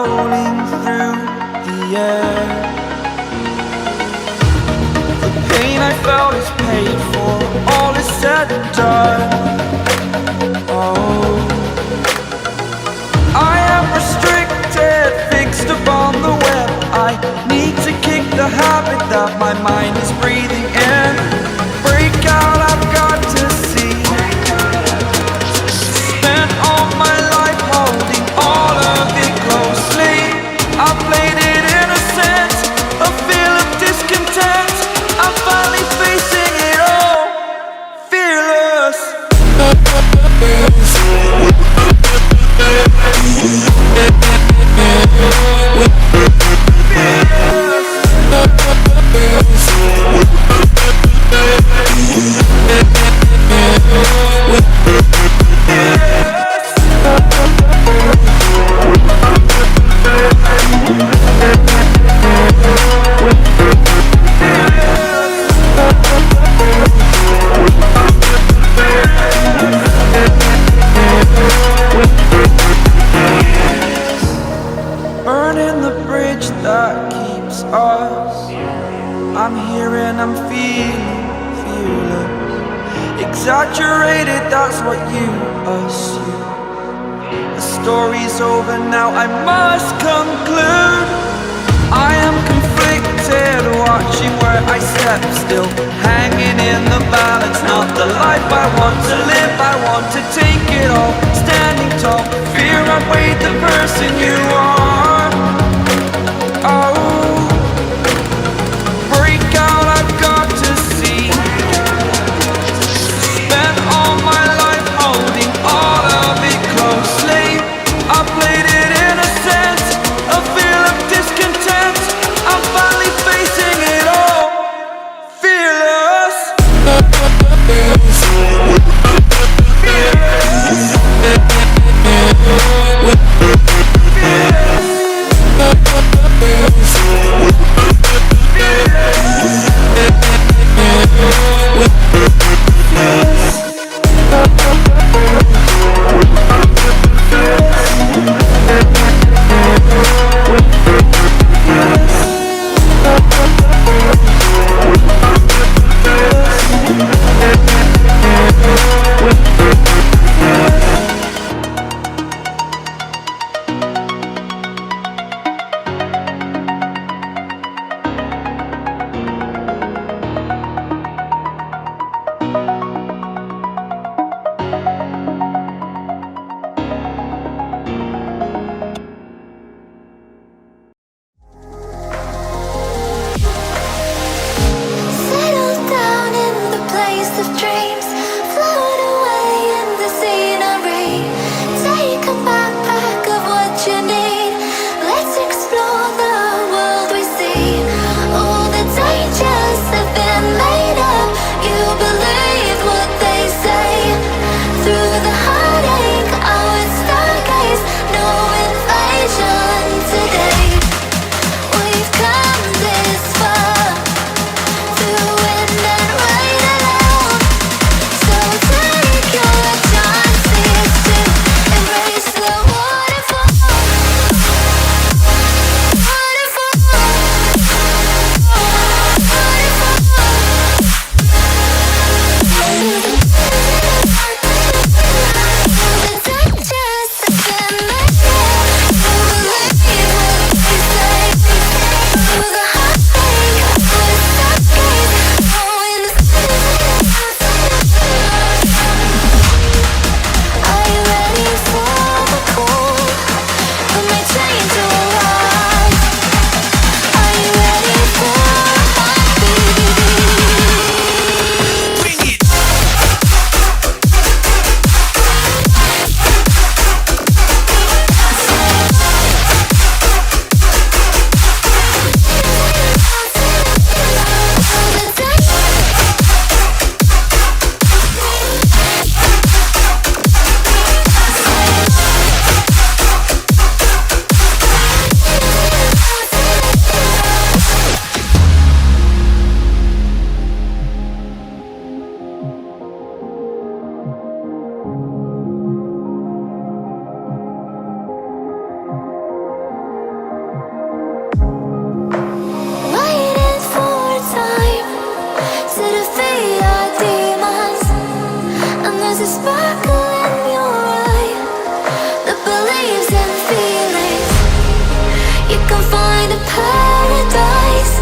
rolling through the air. The pain I felt is paid for, all is said and done. Oh, I am restricted, fixed upon the web. I need to kick the habit that my mind is breathing in. Break out, I've got to see. Spent all my life holding all of it closely. I played it innocent, a feel of discontent. I'm finally facing it all, fearless. Burning the bridge that keeps us. I'm here and I'm feeling fearless. Exaggerated, that's what you assume. The story's over now, I must conclude. I am conflicted, watching where I step still, hanging in the balance. Not the life I want to live, I want to take it all. Standing tall, fear outweighed the person you are. Oh, break out, I've got to see. Spent all my life holding all of it closely. I played it innocent, a feel of discontent. I'm finally facing it all, fearless. can find a paradise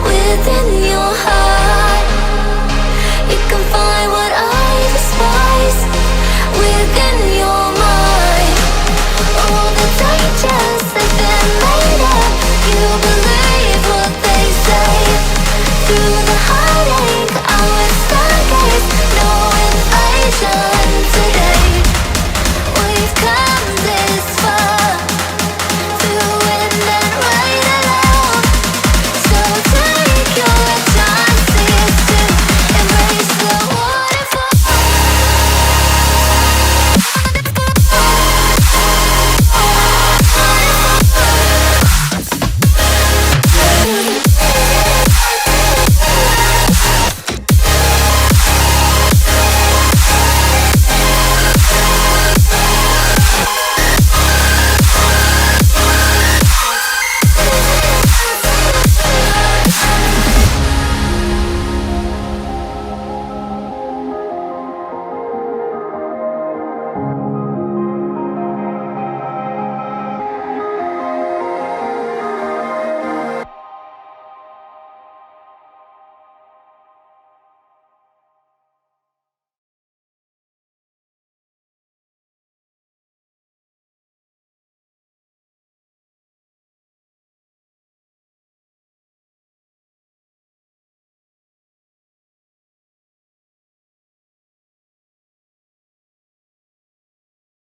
within your heart.